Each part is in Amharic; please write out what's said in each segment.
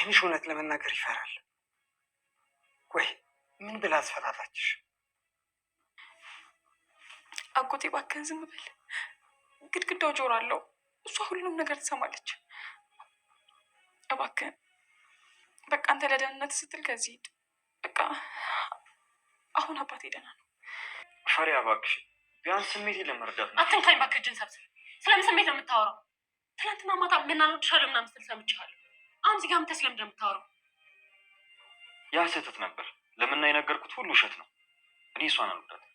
አይንሽ እውነት ለመናገር ይፈራል ወይ? ምን ብላ አስፈራራችሽ? አጎቴ እባክህን ዝም በል። ግድግዳው ጆሮ አለው። እሷ ሁሉንም ነገር ትሰማለች። እባክህን በቃ አንተ ለደህንነት ስትል ከዚህ ሂድ። በቃ አሁን አባቴ ደህና ነው። ፈሪያ እባክሽ ቢያንስ ስሜቴን ለመርዳት ነው። አትንካኝ እባክህ፣ እጅን ሰብስብ። ስለምን ስሜት ነው የምታወራው? ትናንትና ማታ ምናልወድሻለሁ ምናምን ስትል ሰምቼሃለሁ። አሁን እዚህ ጋር ምተህ ስለምንድን ነው የምታወራው? ያ ስህተት ነበር። ለምና የነገርኩት ሁሉ ውሸት ነው። እኔ እሷን አልወዳትም።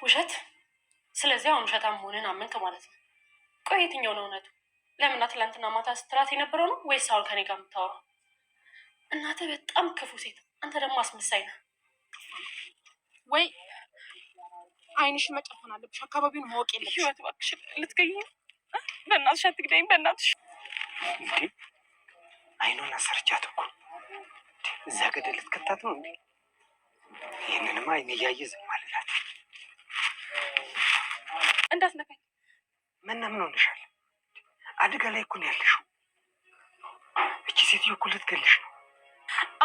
ውሸት? ስለዚህ አሁን ውሸታም መሆንን አመንክ ማለት ነው። ቆይ የትኛው ነው እውነቱ? ለምና ትላንትና ማታ ስትላት የነበረው ነው ወይስ አሁን ከኔ ጋር የምታወራው? እናትህ በጣም ክፉ ሴት፣ አንተ ደግሞ አስመሳይ ነህ። ወይ አይንሽ መጨፈን አለብሽ። አካባቢውን ማወቅ የለብሽ። ህይወት እባክሽ ልትገኝ። በእናትሽ አትግደኝ፣ በእናትሽ። እንዴ አይኑን አሰርቻት እኮ እዛ ገደል ልትከታት ነው እንዴ? ይህንንም አይን እያየ ዝም አልላት። እንዳትነካኝ። ምን ሆነሻል? አደጋ ላይ እኮ ነው ያለሽው። እቺ ሴትዮ እኮ ልትገልሽ ነው።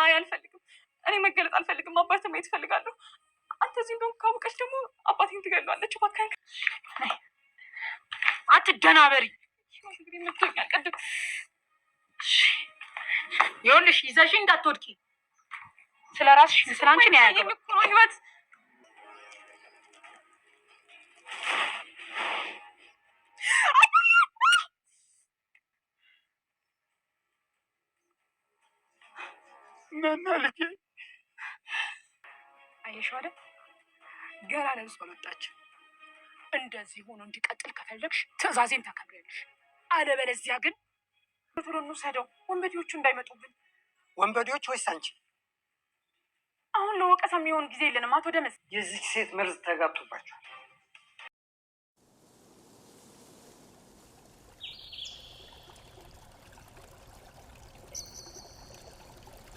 አይ አልፈልግም። እኔ መገለጥ አልፈልግም። አባቴን ማየት እፈልጋለሁ። አንተ እዚህ እንደውም ካወቀች ደግሞ አባቴን ትገለዋለች። እባክህን አትደናበሪ። ቅድም ይኸውልሽ ይዘሽ እንዳትወድቂ። ስለ ራስሽ ስለ አንቺ ነው ያገባው። ህይወት መና ልጄ አየሽው አይደል? ገና ለብሶ መጣች። እንደዚህ ሆኖ እንዲቀጥል ከፈለግሽ ትዕዛዜን ታከብሪያለሽ። አለበለዚያ ግን ቶሎ እንውሰደው፣ ወንበዴዎቹ እንዳይመጡብን። ወንበዴዎች ወይስ አንቺ? አሁን ለወቀሳ የሚሆን ጊዜ የለንም። አቶ ደመስ የዚች ሴት መርዝ ተጋብቶባቸዋል።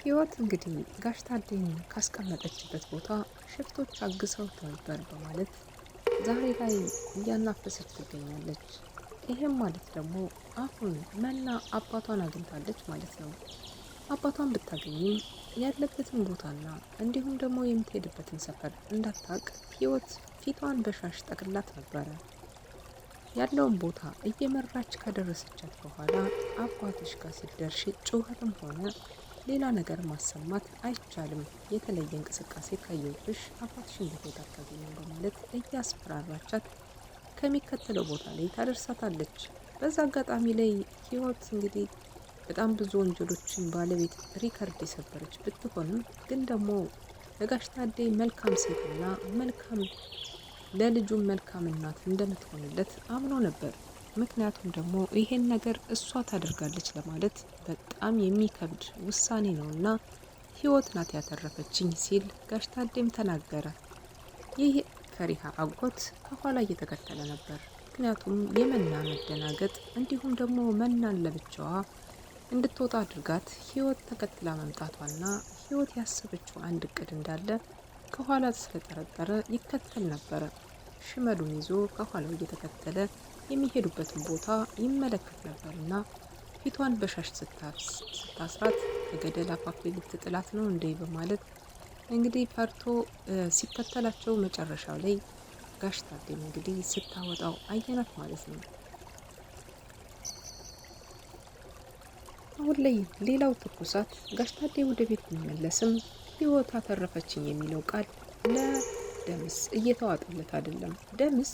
ህይወት እንግዲህ ጋሽ ታዴን ካስቀመጠችበት ቦታ ሽፍቶች አግሰውት ነበር በማለት ዛሬ ላይ እያናፈሰች ትገኛለች። ይህም ማለት ደግሞ አሁን መና አባቷን አግኝታለች ማለት ነው። አባቷን ብታገኝም ያለበትን ቦታና እንዲሁም ደግሞ የምትሄድበትን ሰፈር እንዳታውቅ ህይወት ፊቷን በሻሽ ጠቅላት ነበረ። ያለውን ቦታ እየመራች ካደረሰቻት በኋላ አባትሽ ጋር ሲደርሽ ጩኸትም ሆነ ሌላ ነገር ማሰማት አይቻልም፣ የተለየ እንቅስቃሴ ካየሁብሽ አባትሽን በህይወት አታገኝም በማለት እያስፈራራቻት ከሚከተለው ቦታ ላይ ታደርሳታለች። በዛ አጋጣሚ ላይ ህይወት እንግዲህ በጣም ብዙ ወንጀሎችን ባለቤት ሪከርድ የሰበረች ብትሆንም ግን ደግሞ ለጋሽ ታዴ መልካም ሴትና መልካም ለልጁም መልካም እናት እንደምትሆንለት አምኖ ነበር። ምክንያቱም ደግሞ ይሄን ነገር እሷ ታደርጋለች ለማለት በጣም የሚከብድ ውሳኔ ነውና ህይወት ናት ያተረፈችኝ ሲል ጋሽ ታዴም ተናገረ። ይህ ፈሪሃ አጎት ከኋላ እየተከተለ ነበር። ምክንያቱም የመና መደናገጥ እንዲሁም ደግሞ መናን ለብቻዋ እንድትወጣ አድርጋት ህይወት ተከትላ መምጣቷና ህይወት ያሰበችው አንድ እቅድ እንዳለ ከኋላ ስለጠረጠረ ይከተል ነበረ። ሽመሉን ይዞ ከኋላው እየተከተለ የሚሄዱበትን ቦታ ይመለከት ነበርና ፊቷን በሻሽ ስታስራት ከገደል አፋፍ ልትጥላት ነው እንዴ በማለት እንግዲህ ፈርቶ ሲከተላቸው መጨረሻው ላይ ጋሽ ታዴም እንግዲህ ስታወጣው አየናት ማለት ነው። አሁን ላይ ሌላው ትኩሳት ጋሽ ታዴ ወደ ቤት ቢመለስም ህይወት አተረፈችኝ የሚለው ቃል ለደምስ እየተዋጠለት አይደለም። ደምስ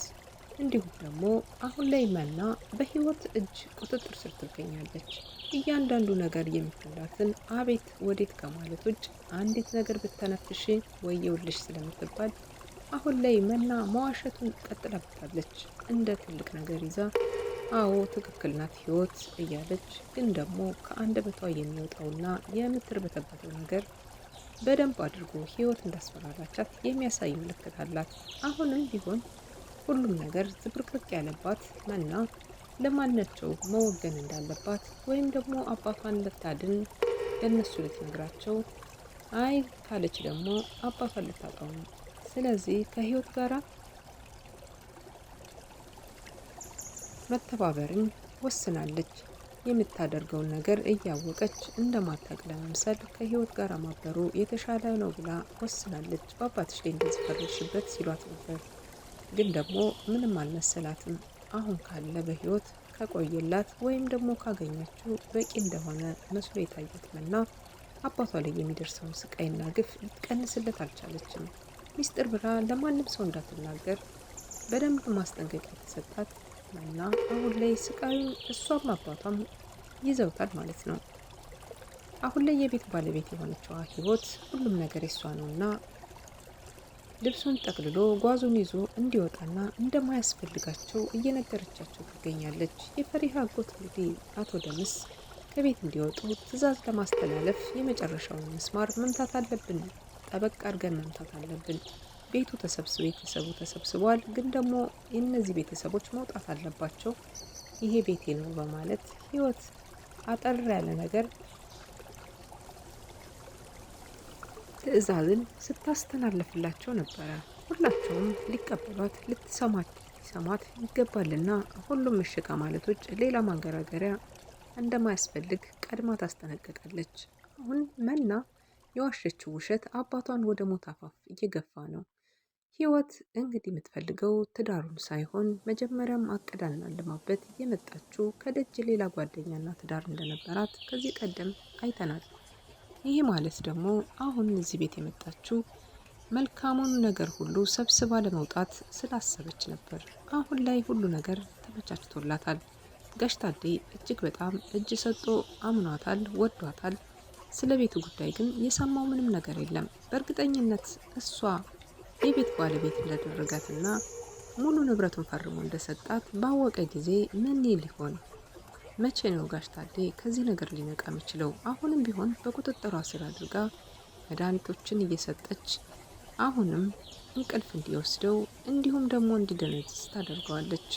እንዲሁም ደግሞ አሁን ላይ መና በህይወት እጅ ቁጥጥር ስር ትገኛለች። እያንዳንዱ ነገር የሚፈላትን አቤት ወዴት ከማለት ውጭ አንዲት ነገር ብተነፍሽ ወየውልሽ ስለምትባል አሁን ላይ መና መዋሸቱን ቀጥላበታለች። እንደ ትልቅ ነገር ይዛ አዎ ትክክል ናት ህይወት እያለች ግን ደግሞ ከአንደበቷ የሚወጣውና የምትርበተበተው ነገር በደንብ አድርጎ ህይወት እንዳስፈራራቻት የሚያሳይ ምልክት አላት። አሁንም ቢሆን ሁሉም ነገር ዝብርቅርቅ ያለባት መና ለማናቸው መወገን እንዳለባት ወይም ደግሞ አባቷን ልታድን ለነሱ ልትነግራቸው አይ ካለች ደግሞ አባቷን ልታጣው ነው። ስለዚህ ከህይወት ጋራ መተባበርን ወስናለች። የምታደርገውን ነገር እያወቀች እንደማታውቅ ለመምሰል ከህይወት ጋር ማበሩ የተሻለ ነው ብላ ወስናለች። በአባትሽ ላይ እንደዚህ ፈረድሽበት ሲሏት ነበር። ግን ደግሞ ምንም አልመሰላትም። አሁን ካለ በህይወት ከቆየላት ወይም ደግሞ ካገኘችው በቂ እንደሆነ መስሎ የታየት መና አባቷ ላይ የሚደርሰውን ስቃይና ግፍ ልትቀንስለት አልቻለችም። ሚስጥር ብላ ለማንም ሰው እንዳትናገር በደንብ ማስጠንቀቂያ የተሰጣት መና አሁን ላይ ስቃዩን እሷም አባቷም ይዘውታል ማለት ነው። አሁን ላይ የቤት ባለቤት የሆነችዋ ህይወት ሁሉም ነገር የሷ ነውና ልብሱን ጠቅልሎ ጓዙን ይዞ እንዲወጣና እንደማያስፈልጋቸው እየነገረቻቸው ትገኛለች። የፈሪሃ አጎት እንግዲህ አቶ ደምስ ከቤት እንዲወጡ ትዕዛዝ ለማስተላለፍ የመጨረሻውን ምስማር መምታት አለብን፣ ጠበቅ አድርገን መምታት አለብን። ቤቱ ቤተሰቡ ተሰብስቧል፣ ግን ደግሞ የእነዚህ ቤተሰቦች መውጣት አለባቸው፣ ይሄ ቤቴ ነው በማለት ህይወት አጠር ያለ ነገር ትዕዛዝን ስታስተላልፍላቸው ነበረ። ሁላቸውም ሊቀበሏት ልትሰማት ይገባልና ሁሉም ምሽቃ ማለቶች ሌላ ማንገራገሪያ እንደማያስፈልግ ቀድማ ታስጠነቅቃለች። አሁን መና የዋሸችው ውሸት አባቷን ወደ ሞት አፋፍ እየገፋ ነው። ህይወት እንግዲህ የምትፈልገው ትዳሩን ሳይሆን መጀመሪያም አቅዳና አልማበት የመጣችው ከደጅ ሌላ ጓደኛና ትዳር እንደነበራት ከዚህ ቀደም አይተናል። ይህ ማለት ደግሞ አሁን እዚህ ቤት የመጣችው መልካሙን ነገር ሁሉ ሰብስባ ለመውጣት ስላሰበች ነበር። አሁን ላይ ሁሉ ነገር ተመቻችቶላታል። ጋሽ ታዴ እጅግ በጣም እጅ ሰጥቶ አምኗታል፣ ወዷታል። ስለ ቤቱ ጉዳይ ግን የሰማው ምንም ነገር የለም። በእርግጠኝነት እሷ የቤት ባለቤት እንዳደረጋትና ሙሉ ንብረቱን ፈርሞ እንደሰጣት ባወቀ ጊዜ ምን ሊሆን መቼ ነው ጋሽ ታዴ ከዚህ ነገር ሊነቃ የሚችለው? አሁንም ቢሆን በቁጥጥሯ ስር አድርጋ መድኃኒቶችን እየሰጠች አሁንም እንቅልፍ እንዲወስደው እንዲሁም ደግሞ እንዲደነዝዝ ታደርገዋለች።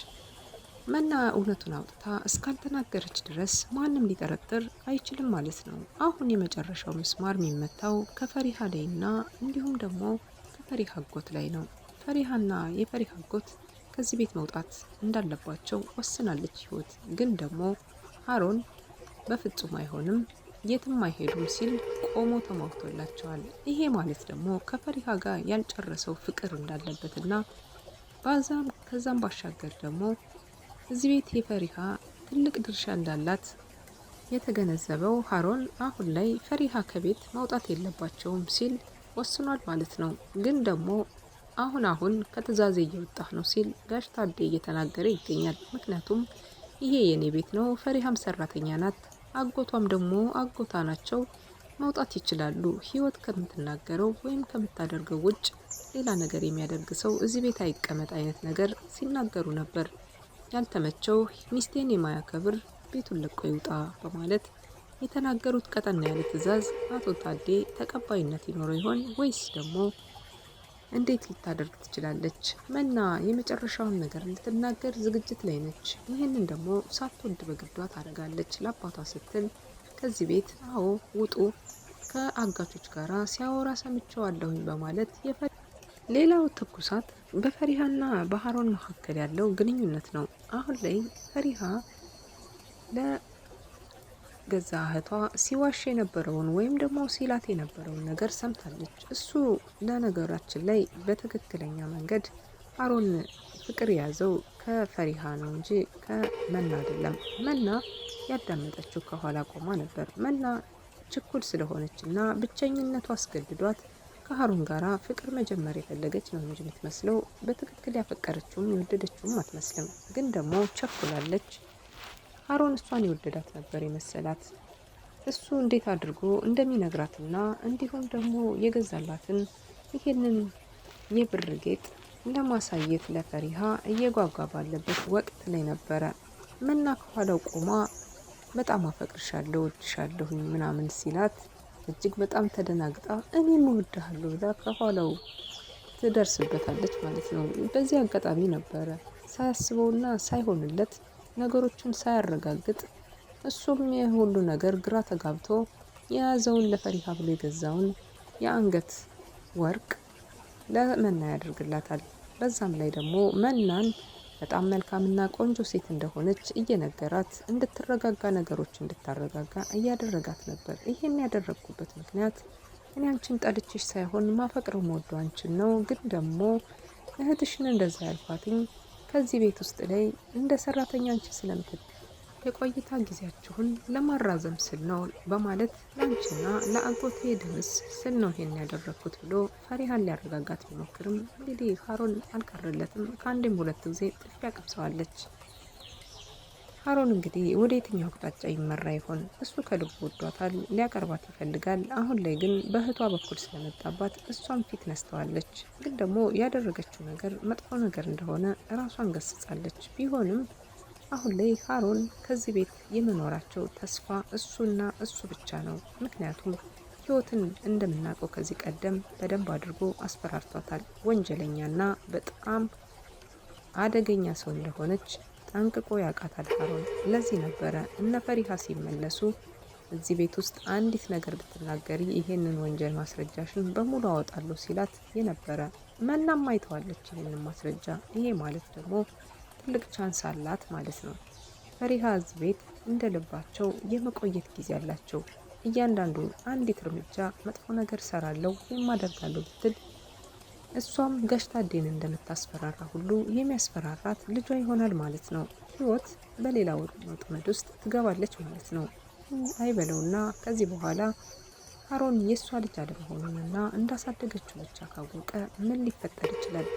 መና እውነቱን አውጥታ እስካልተናገረች ድረስ ማንም ሊጠረጥር አይችልም ማለት ነው። አሁን የመጨረሻው ምስማር የሚመታው ከፈሪሃ ላይና እንዲሁም ደግሞ ከፈሪሃ አጎት ላይ ነው። ፈሪሃና የፈሪሃ አጎት ከዚህ ቤት መውጣት እንዳለባቸው ወስናለች ህይወት። ግን ደግሞ ሀሮን በፍጹም አይሆንም፣ የትም አይሄዱም ሲል ቆሞ ተሟግቶላቸዋል። ይሄ ማለት ደግሞ ከፈሪሃ ጋር ያልጨረሰው ፍቅር እንዳለበትና ከዛም ባሻገር ደግሞ እዚህ ቤት የፈሪሃ ትልቅ ድርሻ እንዳላት የተገነዘበው ሀሮን አሁን ላይ ፈሪሃ ከቤት መውጣት የለባቸውም ሲል ወስኗል ማለት ነው። ግን ደግሞ አሁን ከትዕዛዜ እየወጣህ ነው ሲል ጋሽ ታዴ እየተናገረ ይገኛል። ምክንያቱም ይሄ የኔ ቤት ነው፣ ፈሪሃም ሰራተኛ ናት፣ አጎቷም ደግሞ አጎታ ናቸው፣ መውጣት ይችላሉ። ህይወት ከምትናገረው ወይም ከምታደርገው ውጭ ሌላ ነገር የሚያደርግ ሰው እዚህ ቤት አይቀመጥ አይነት ነገር ሲናገሩ ነበር። ያልተመቸው ሚስቴን የማያከብር ቤቱን ለቆ ይውጣ በማለት የተናገሩት ቀጠና ያለ ትዕዛዝ አቶ ታዴ ተቀባይነት ይኖረው ይሆን ወይስ ደግሞ እንዴት ልታደርግ ትችላለች? መና የመጨረሻውን ነገር ልትናገር ዝግጅት ላይ ነች። ይህንን ደግሞ ሳትወድ በግዷ ታደርጋለች። ለአባቷ ስትል ከዚህ ቤት አዎ ውጡ፣ ከአጋቾች ጋራ ሲያወራ ሰምቸዋለሁኝ በማለት ሌላው ትኩሳት በፈሪሃና በሀሮን መካከል ያለው ግንኙነት ነው። አሁን ላይ ፈሪሃ ለገዛ እህቷ ሲዋሽ የነበረውን ወይም ደግሞ ሲላት የነበረውን ነገር ሰምታለች። እሱ ለነገራችን ላይ በትክክለኛ መንገድ ሀሮን ፍቅር የያዘው ከፈሪሃ ነው እንጂ ከመና አይደለም። መና ያዳመጠችው ከኋላ ቆማ ነበር። መና ችኩል ስለሆነች እና ብቸኝነቱ አስገድዷት ከሀሮን ጋራ ፍቅር መጀመር የፈለገች ነው እንጂ የምትመስለው በትክክል ያፈቀረችውም የወደደችውም አትመስልም። ግን ደግሞ ቸኩላለች። ሀሮን እሷን የወደዳት ነበር የመሰላት። እሱ እንዴት አድርጎ እንደሚነግራትና እንዲሁም ደግሞ የገዛላትን ይሄንን የብር ጌጥ ለማሳየት ለፈሪሃ እየጓጓ ባለበት ወቅት ላይ ነበረ መና ከኋላው ቆማ በጣም አፈቅርሻለሁ፣ ወድሻለሁኝ ምናምን ሲላት እጅግ በጣም ተደናግጣ እኔም እወድሃለሁ ብላ ከኋላው ትደርስበታለች ማለት ነው። በዚህ አጋጣሚ ነበረ ሳያስበውና ሳይሆንለት ነገሮችን ሳያረጋግጥ እሱም የሁሉ ነገር ግራ ተጋብቶ የያዘውን ለፈሪሃ ብሎ የገዛውን የአንገት ወርቅ ለመና ያደርግላታል። በዛም ላይ ደግሞ መናን በጣም መልካምና ቆንጆ ሴት እንደሆነች እየነገራት እንድትረጋጋ፣ ነገሮች እንድታረጋጋ እያደረጋት ነበር። ይሄን ያደረግኩበት ምክንያት እኔ አንቺን ጠልቼሽ ሳይሆን ማፈቅረው መወደው አንቺን ነው። ግን ደግሞ እህትሽን እንደዛ ያልኳትኝ ከዚህ ቤት ውስጥ ላይ እንደ ሰራተኛ አንቺ ስለምትል የቆይታ ጊዜያችሁን ለማራዘም ስል ነው በማለት ለአንቺና ለአጎቴ ድምስ ስል ነው ይሄን ያደረግኩት ብሎ ፈሪሃን ሊያረጋጋት ቢሞክርም እንግዲህ ካሮን አልቀረለትም። ከአንድም ሁለት ጊዜ ጥፊ አቅምሰዋለች። ካሮን እንግዲህ ወደ የትኛው አቅጣጫ ይመራ ይሆን? እሱ ከልቡ ወዷታል፣ ሊያቀርባት ይፈልጋል። አሁን ላይ ግን በእህቷ በኩል ስለመጣባት እሷን ፊት ነስተዋለች። ግን ደግሞ ያደረገችው ነገር መጥፎ ነገር እንደሆነ ራሷን ገስጻለች። ቢሆንም አሁን ላይ ካሮን ከዚህ ቤት የመኖራቸው ተስፋ እሱና እሱ ብቻ ነው። ምክንያቱም ህይወትን እንደምናውቀው ከዚህ ቀደም በደንብ አድርጎ አስፈራርቷታል። ወንጀለኛና በጣም አደገኛ ሰው እንደሆነች ጠንቅቆ ያውቃታል ካሮን። ለዚህ ነበረ እነ ፈሪሃ ሲመለሱ እዚህ ቤት ውስጥ አንዲት ነገር ብትናገሪ ይሄንን ወንጀል ማስረጃሽን በሙሉ አወጣለሁ ሲላት የነበረ። መናም አይተዋለች ይሄንን ማስረጃ። ይሄ ማለት ደግሞ ትልቅ ቻንስ አላት ማለት ነው። ፈሪሃ እዚህ ቤት እንደ ልባቸው የመቆየት ጊዜ አላቸው። እያንዳንዱ አንዲት እርምጃ መጥፎ ነገር ሰራለሁ ወይም አደርጋለሁ ብትል እሷም ጋሽታዴን እንደምታስፈራራ ሁሉ የሚያስፈራራት ልጇ ይሆናል ማለት ነው። ህይወት በሌላ ወጥመድ ውስጥ ትገባለች ማለት ነው። አይበለውና ከዚህ በኋላ ካሮን የእሷ ልጅ አለመሆኑንና እንዳሳደገችው ብቻ ካወቀ ምን ሊፈጠር ይችላል?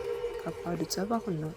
ከባዱ ጸብ አሁን ነው።